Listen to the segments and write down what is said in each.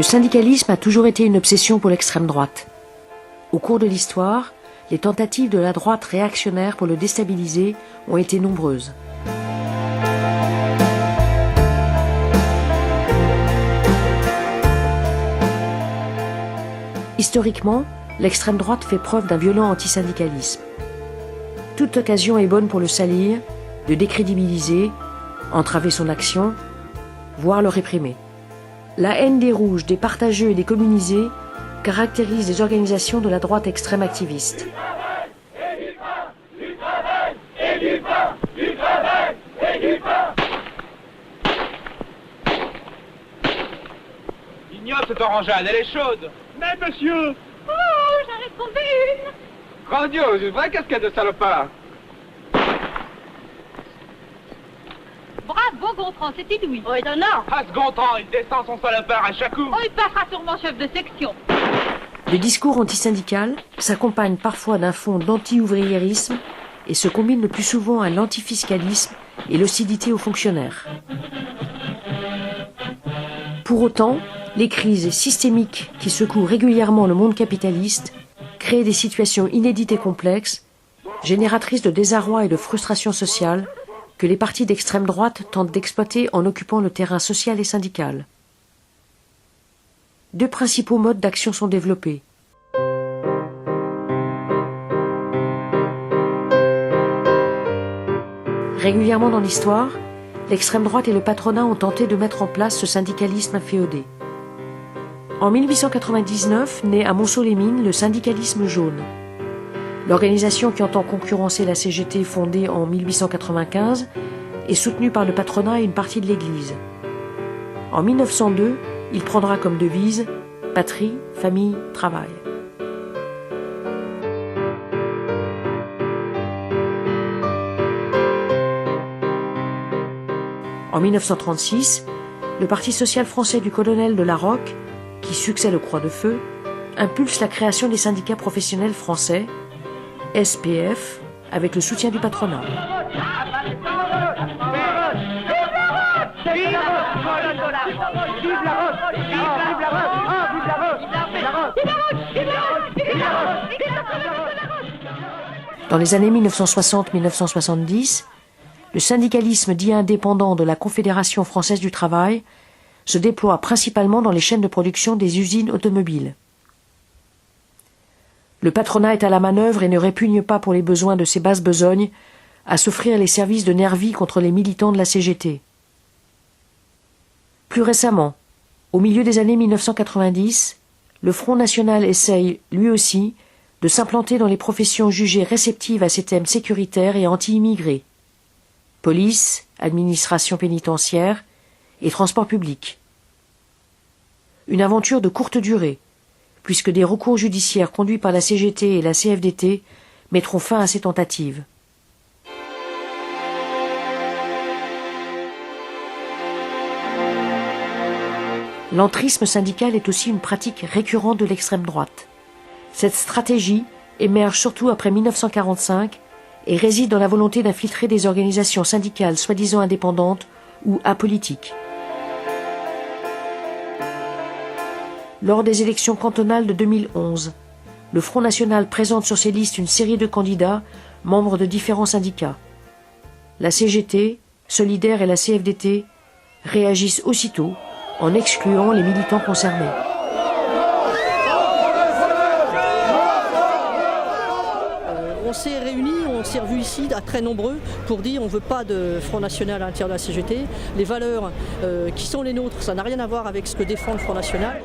Le syndicalisme a toujours été une obsession pour l'extrême droite. Au cours de l'histoire, les tentatives de la droite réactionnaire pour le déstabiliser ont été nombreuses. Historiquement, l'extrême droite fait preuve d'un violent antisyndicalisme. Toute occasion est bonne pour le salir, le décrédibiliser, entraver son action, voire le réprimer. La haine des rouges, des partageux et des communisés caractérise les organisations de la droite extrême activiste. Ignote cette orangeade, elle est chaude. Mais monsieur! Oh, j'en ai trouvé une! Grandiose, une vraie casquette de salopard. Bravo, Gontran, c'est inouï. Oh, étonnant. Ah, ce Gontran, il descend son salopard à chaque coup. Oh, il passera sûrement chef de section. Le discours antisyndical s'accompagne parfois d'un fond d'anti-ouvriérisme et se combine le plus souvent à l'antifiscalisme et l'hostilité aux fonctionnaires. Pour autant, les crises systémiques qui secouent régulièrement le monde capitaliste créent des situations inédites et complexes, génératrices de désarroi et de frustration sociale, que les partis d'extrême droite tentent d'exploiter en occupant le terrain social et syndical. Deux principaux modes d'action sont développés. Régulièrement dans l'histoire, l'extrême droite et le patronat ont tenté de mettre en place ce syndicalisme inféodé. En 1899, naît à Montceau-les-Mines le syndicalisme jaune. L'organisation qui entend concurrencer la CGT fondée en 1895 est soutenue par le patronat et une partie de l'Église. En 1902, il prendra comme devise « Patrie, famille, travail ». En 1936, le Parti social français du colonel de Larocque, qui succède au Croix-de-Feu, impulse la création des syndicats professionnels français, SPF, avec le soutien du patronat. Dans les années 1960-1970, le syndicalisme dit indépendant de la Confédération française du travail se déploie principalement dans les chaînes de production des usines automobiles. Le patronat est à la manœuvre et ne répugne pas pour les besoins de ses basses besognes à s'offrir les services de nervis contre les militants de la CGT. Plus récemment, au milieu des années 1990, le Front National essaye, lui aussi, de s'implanter dans les professions jugées réceptives à ces thèmes sécuritaires et anti-immigrés. Police, administration pénitentiaire et transport public. Une aventure de courte durée, puisque des recours judiciaires conduits par la CGT et la CFDT mettront fin à ces tentatives. L'entrisme syndical est aussi une pratique récurrente de l'extrême droite. Cette stratégie émerge surtout après 1945 et réside dans la volonté d'infiltrer des organisations syndicales soi-disant indépendantes ou apolitiques. Lors des élections cantonales de 2011, le Front National présente sur ses listes une série de candidats membres de différents syndicats. La CGT, Solidaire et la CFDT réagissent aussitôt en excluant les militants concernés. On s'est réunis, on s'est revus ici à très nombreux pour dire on ne veut pas de Front National à l'intérieur de la CGT. Les valeurs qui sont les nôtres, ça n'a rien à voir avec ce que défend le Front National.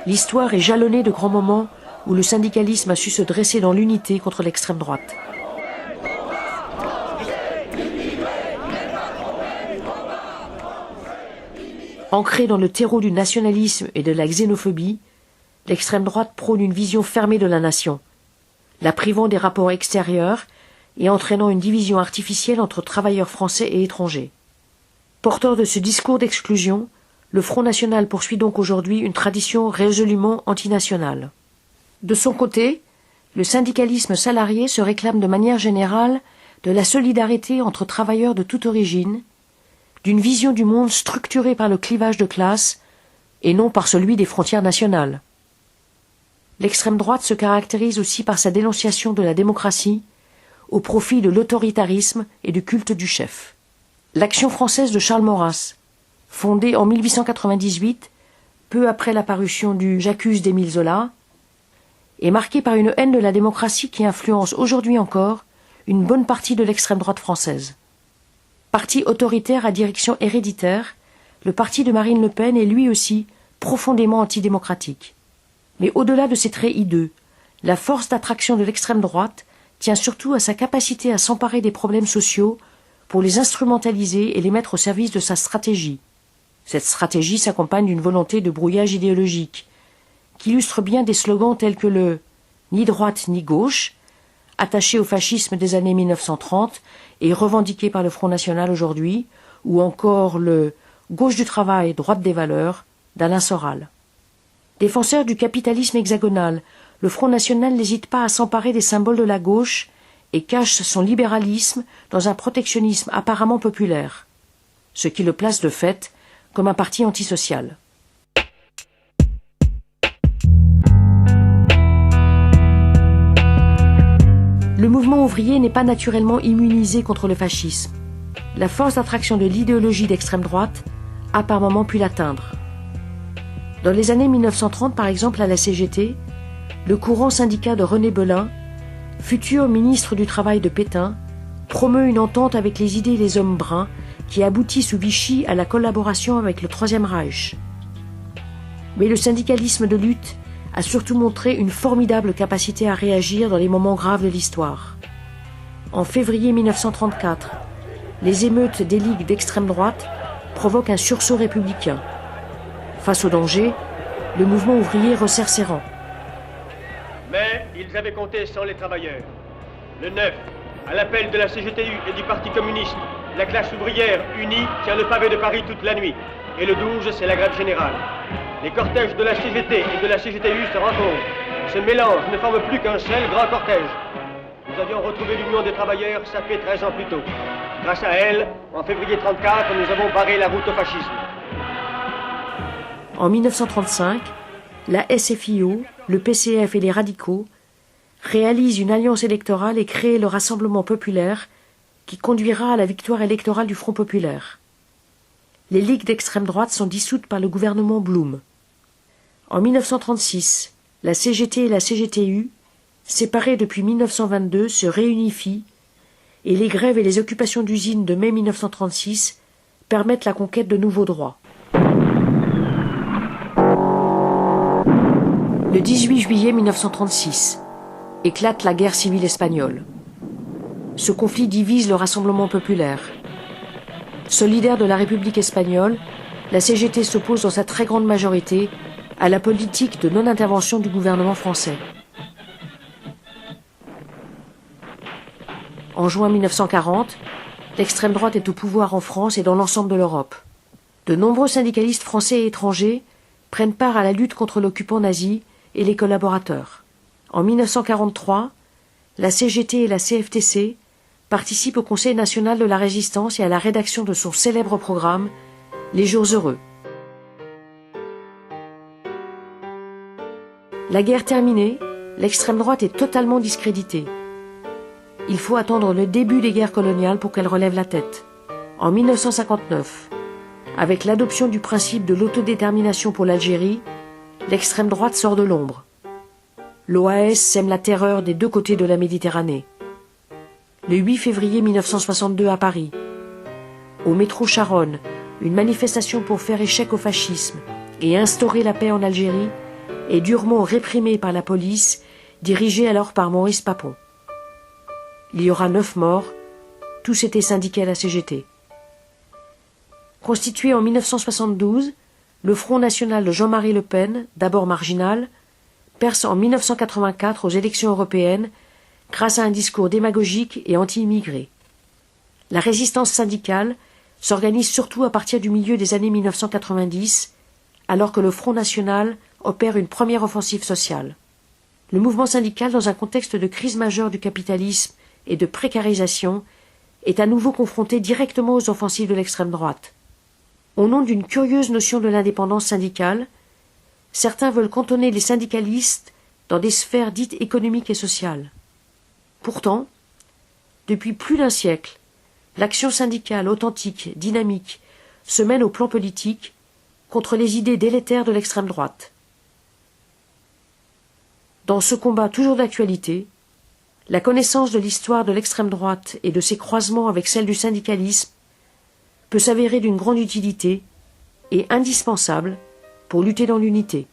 L'histoire est jalonnée de grands moments où le syndicalisme a su se dresser dans l'unité contre l'extrême droite. Ancrée dans le terreau du nationalisme et de la xénophobie, l'extrême droite prône une vision fermée de la nation, la privant des rapports extérieurs et entraînant une division artificielle entre travailleurs français et étrangers. Porteur de ce discours d'exclusion, le Front National poursuit donc aujourd'hui une tradition résolument antinationale. De son côté, Le syndicalisme salarié se réclame de manière générale de la solidarité entre travailleurs de toute origine, d'une vision du monde structurée par le clivage de classe et non par celui des frontières nationales. L'extrême droite se caractérise aussi par sa dénonciation de la démocratie au profit de l'autoritarisme et du culte du chef. L'Action française de Charles Maurras, fondée en 1898, peu après la parution du J'accuse d'Émile Zola, est marquée par une haine de la démocratie qui influence aujourd'hui encore une bonne partie de l'extrême droite française. Parti autoritaire à direction héréditaire, le parti de Marine Le Pen est lui aussi profondément antidémocratique. Mais au-delà de ses traits hideux, la force d'attraction de l'extrême droite tient surtout à sa capacité à s'emparer des problèmes sociaux pour les instrumentaliser et les mettre au service de sa stratégie. Cette stratégie s'accompagne d'une volonté de brouillage idéologique, qui illustre bien des slogans tels que le « ni droite ni gauche », attaché au fascisme des années 1930 et revendiqué par le Front National aujourd'hui, ou encore le « gauche du travail, droite des valeurs » d'Alain Soral. Défenseur du capitalisme hexagonal, le Front National n'hésite pas à s'emparer des symboles de la gauche et cache son libéralisme dans un protectionnisme apparemment populaire, ce qui le place de fait comme un parti antisocial. Le mouvement ouvrier n'est pas naturellement immunisé contre le fascisme. La force d'attraction de l'idéologie d'extrême droite a par moments pu l'atteindre. Dans les années 1930, par exemple, à la CGT, le courant syndicat de René Belin, futur ministre du Travail de Pétain, promeut une entente avec les idées et les hommes bruns qui aboutit sous Vichy à la collaboration avec le Troisième Reich. Mais le syndicalisme de lutte a surtout montré une formidable capacité à réagir dans les moments graves de l'histoire. En février 1934, les émeutes des ligues d'extrême droite provoquent un sursaut républicain. Face au danger, le mouvement ouvrier resserre ses rangs. Mais ils avaient compté sans les travailleurs. Le 9, à l'appel de la CGTU et du Parti communiste, la classe ouvrière unie tient le pavé de Paris toute la nuit. Et le 12, c'est la grève générale. Les cortèges de la CGT et de la CGTU se rencontrent. Ce mélange ne forme plus qu'un seul grand cortège. Nous avions retrouvé l'Union des travailleurs sapée 13 ans plus tôt. Grâce à elle, en février 1934, nous avons barré la route au fascisme. En 1935, la SFIO, le PCF et les radicaux réalisent une alliance électorale et créent le Rassemblement populaire qui conduira à la victoire électorale du Front populaire. Les ligues d'extrême droite sont dissoutes par le gouvernement Blum. En 1936, la CGT et la CGTU, séparées depuis 1922, se réunifient et les grèves et les occupations d'usines de mai 1936 permettent la conquête de nouveaux droits. Le 18 juillet 1936, éclate la guerre civile espagnole. Ce conflit divise le Rassemblement populaire. Solidaire de la République espagnole, la CGT s'oppose dans sa très grande majorité à la politique de non-intervention du gouvernement français. En juin 1940, l'extrême droite est au pouvoir en France et dans l'ensemble de l'Europe. De nombreux syndicalistes français et étrangers prennent part à la lutte contre l'occupant nazi et les collaborateurs. En 1943, la CGT et la CFTC participent au Conseil national de la résistance et à la rédaction de son célèbre programme « Les jours heureux ». La guerre terminée, l'extrême droite est totalement discréditée. Il faut attendre le début des guerres coloniales pour qu'elle relève la tête. En 1959, avec l'adoption du principe de l'autodétermination pour l'Algérie, l'extrême droite sort de l'ombre. L'OAS sème la terreur des deux côtés de la Méditerranée. Le 8 février 1962 à Paris, au métro Charonne, une manifestation pour faire échec au fascisme et instaurer la paix en Algérie est durement réprimée par la police, dirigée alors par Maurice Papon. Il y aura 9 morts, tous étaient syndiqués à la CGT. Constitué en 1972, le Front national de Jean-Marie Le Pen, d'abord marginal, perce en 1984 aux élections européennes grâce à un discours démagogique et anti-immigré. La résistance syndicale s'organise surtout à partir du milieu des années 1990, alors que le Front national opère une première offensive sociale. le mouvement syndical, dans un contexte de crise majeure du capitalisme et de précarisation, est à nouveau confronté directement aux offensives de l'extrême droite. Au nom d'une curieuse notion de l'indépendance syndicale, certains veulent cantonner les syndicalistes dans des sphères dites économiques et sociales. Pourtant, depuis plus d'un siècle, l'action syndicale authentique, dynamique, se mène au plan politique contre les idées délétères de l'extrême droite. Dans ce combat toujours d'actualité, la connaissance de l'histoire de l'extrême droite et de ses croisements avec celle du syndicalisme peut s'avérer d'une grande utilité et indispensable pour lutter dans l'unité.